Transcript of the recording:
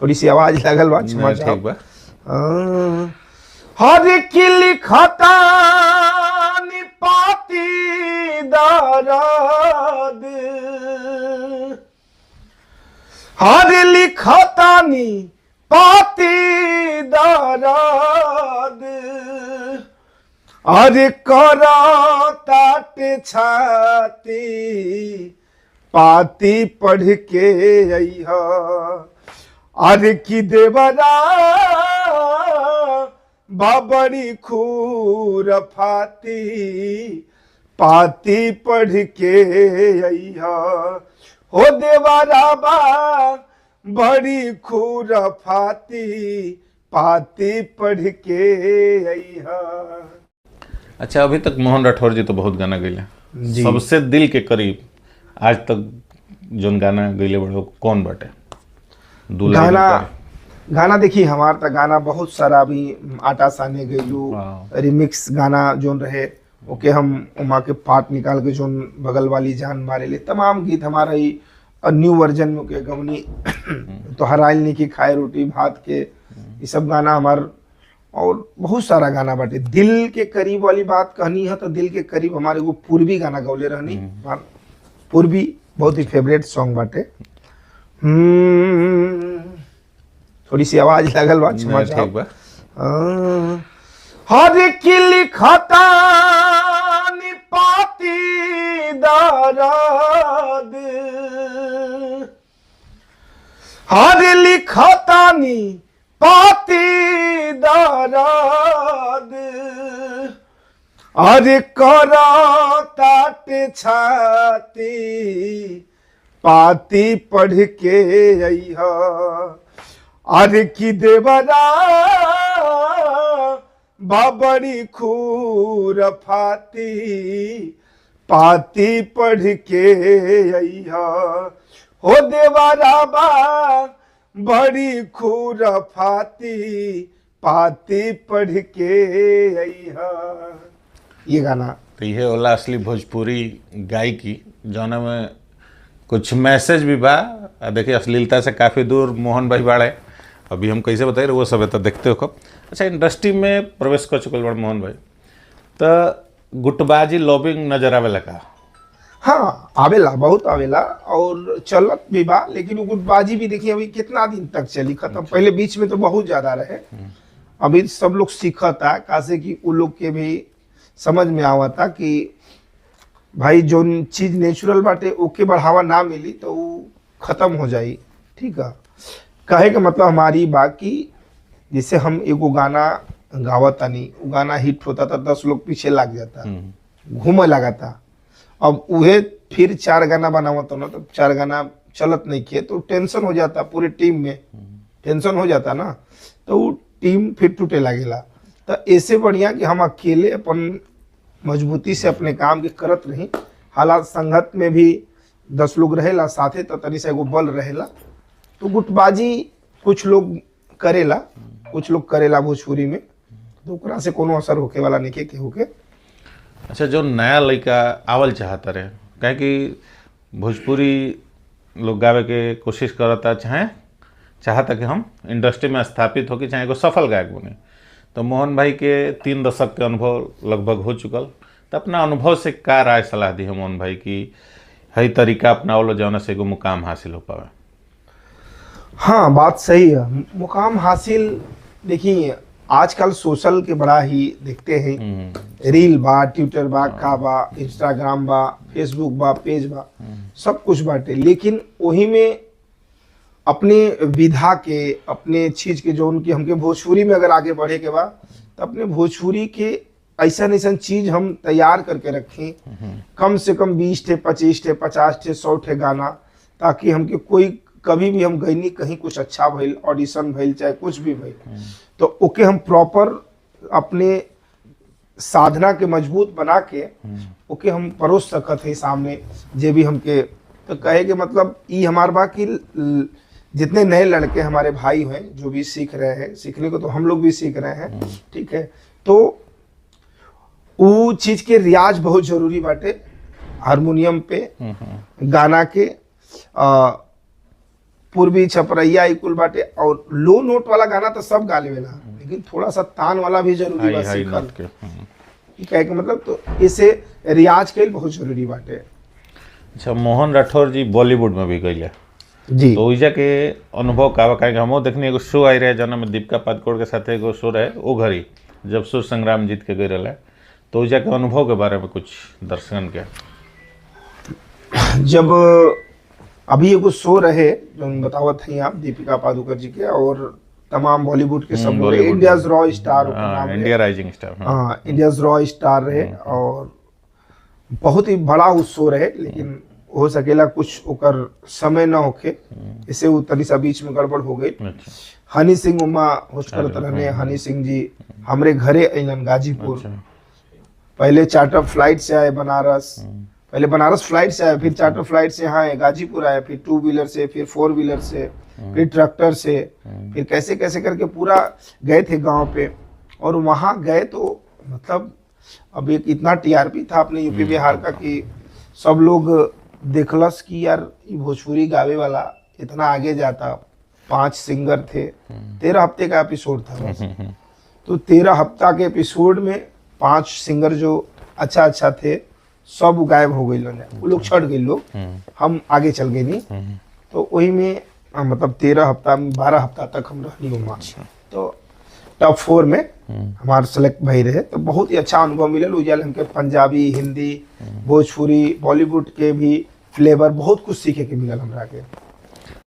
थोड़ी सी आवाज लगल बा, क्षमा चाहो। ठीक बा। हर की लिखता पाती दर्द, हर लिखता पाती दर्द, अरे करा ताट छाती पाती पढ़ के अइहा, अरे की देवरा बाबरी खूर फाती पाती पढ़ के अइहा, हो देवरा बा बड़ी खूर फाती पाती पढ़ के अइहा। अच्छा, अभी तक मोहन राठौर जी तो बहुत गाना गईले, सबसे दिल के करीब आज तक जोन गाना गईले बड़े कौन बाटे? गाना देखिए हमार तक गाना बहुत सारा अभी आटा साने गईलू रिमिक्स गाना जोन रहे ओके हम उमा के पार्ट निकाल के जोन बगल वाली जान मारे ले तमाम गीत हमारा ही न्यू वर्जन में के गवनी तो हराइल की खाए रोटी भात के ये सब गाना हमार और बहुत सारा गाना बाटे। दिल के करीब वाली बात कहनी है तो दिल के करीब हमारे वो पूर्वी गाना गौले रहनी, पूर्वी बहुत ही फेवरेट सॉन्ग बाटे। थोड़ी सी आवाज लगल बा, क्षमा चाहो। हर की लिखता पाती दर्द, हर लिखता पाती दर्द, अरे करा ताट छाती पाती पढ़ के अइहा, अरे की देवरा बाबरी खूर फाती पाती पढ़ के अइहा, हो देवरा बा बड़ी खूर फाती पाती पढ़ के अइहा। ये गाना तो ये होला असली भोजपुरी गायकी जौना में कुछ मैसेज भी बा। देखिए अश्लीलता से काफ़ी दूर मोहन भाई बाड़े, अभी हम कैसे बताए वो सब है तो देखते हो कब। अच्छा, इंडस्ट्री में प्रवेश कर चुकल बड़ मोहन भाई, तो गुटबाजी लॉबिंग नजर आवेला का? हाँ आवेला, बहुत आवेला और चलत भी बा, लेकिन वो गुटबाजी भी देखिए अभी कितना दिन तक चली, खत्म। पहले बीच में तो बहुत ज्यादा रहे, अभी सब लोग सीखता कासे कि वो लोग के भी समझ में आवता कि भाई जो चीज नेचुरल बाटे ओके बढ़ावा ना मिली तो वो खत्म हो जाई। ठीक है, कहे का मतलब हमारी बाकी जैसे हम एगो गाना गावता नहीं, वो गाना हिट होता था 10 लोग पीछे लग जाता, घूमे लगा था। अब उहे फिर 4 गाना बनावत ना तो 4 गाना चलत नहीं किए तो टेंशन हो जाता, पूरे टीम में टेंशन हो जाता ना, तो वो टीम फिर टूटे लगेला। तो ऐसे बढ़िया कि हम अकेले अपन मजबूती से अपने काम के करत रही, हालात संगत में भी 10 लोग रहेला साथे तो तनी से एगो बल रहेला। तो गुटबाजी कुछ लोग करेला, कुछ लोग करेला भोजपुरी में, तो ओकरा से कोनो असर होके वाला नहीं के होके। अच्छा, जो नया लड़का आवल चाहता रहे, कहे कि भोजपुरी लोग गावे के कोशिश करता चाहता कि हम इंडस्ट्री में स्थापित हो कि चाहे एगो सफल गायक बने, तो मोहन भाई के 3 दशक के अनुभव लगभग हो चुकल, तो अपना अनुभव से का राय सलाह दी है मोहन भाई की हई तरीका अपनाओ जौना से एगो मुकाम हासिल हो पावे? हाँ बात सही है, मुकाम हासिल देखिए आजकल सोशल के बड़ा ही देखते हैं, रील बा, ट्विटर बा, का बा, इंस्टाग्राम बा, फेसबुक बा, पेज बा, सब कुछ बाटे, लेकिन वही में अपने विधा के अपने चीज के जो उनकी हमके भोजपुरी में अगर आगे बढ़े के बाद तो अपने भोजपुरी के ऐसा चीज हम तैयार करके रखें, कम से कम 20 ठे 25 ठे 50 ठे 100 ठे गाना, ताकि हमके कोई कभी भी हम गईनी कहीं कुछ अच्छा भइल, ऑडिशन भइल चाहे कुछ भी भइल, तो ओके हम प्रॉपर अपने साधना के मजबूत बना के ओके हम परोस सकत है सामने जे भी हमके। तो कहे के मतलब ये हमार बा कि जितने नए लड़के हमारे भाई हैं जो भी सीख रहे हैं, सीखने को तो हम लोग भी सीख रहे हैं, ठीक है, तो वो चीज के रियाज बहुत जरूरी बाटे, हारमोनियम पे गाना के पूर्वी छपरैया ई कुल बाटे। और लो नोट वाला गाना तो सब गा लेवेला, लेकिन थोड़ा सा तान वाला भी जरूरी हाई बा हाई सीखल। नोट के ई कहे के मतलब तो इसे रियाज के बहुत जरूरी बाटे। अच्छा, मोहन राठौर जी बॉलीवुड में भी गए, जी तो ओइजा के अनुभव का बा? काहे कि हमो देखनी एगो शो आई रहे जना में दीपिका पादुकोण के साथ एगो शो रहे, ओ घड़ी जब सुर संग्राम जीत के गए रहे, तो ओइजा के अनुभव के बारे में कुछ दर्शकन के। जब अभी एगो शो रहे जो बतावत हैं आप दीपिका पादुकोण जी के और तमाम बॉलीवुड के सब लोग, इंडियाज रॉ स्टार ओकर नाम रहे। India rising star. हाँ, इंडियाज रॉ स्टार रहे और बहुत ही बड़ा उस शो रहे, लेकिन हो सकेला कुछ ओकर समय न होके, इसे वो तनी सा बीच में गड़बड़ हो गई। अच्छा, हनी सिंह उमा होस्ट करत रहने। हनी सिंह जी हमरे घरे अइलन गाजीपुर। अच्छा, पहले चार्टर फ्लाइट से आए बनारस, पहले बनारस फ्लाइट से आए, फिर चार्टर फ्लाइट से यहाँ आए गाजीपुर आए, फिर 2 व्हीलर से, फिर 4 व्हीलर से, फिर ट्रैक्टर से, फिर कैसे कैसे करके पूरा गए थे गांव पे। और वहाँ गए तो मतलब अब एक इतना टीआरपी था अपने यूपी बिहार का कि सब लोग देखलस कि यार ये भोजपुरी गावे वाला इतना आगे जाता। 5 सिंगर थे, 13 हफ्ते का एपिसोड था बस। तो 13 हफ्ता के एपिसोड में 5 सिंगर जो अच्छा अच्छा थे सब गायब हो गए, वो लोग छट गए लोग, हम आगे चल गए नहीं। तो वही में मतलब 13 हफ्ता में 12 हफ्ता तक हम रहनी हुआ। तो टॉप 4 में हमारे सेलेक्ट भई रहे, तो बहुत ही अच्छा अनुभव मिलल। उजल हमके पंजाबी, हिंदी, भोजपुरी, बॉलीवुड के भी फ्लेवर बहुत कुछ सीखे के मिलल हमरा के।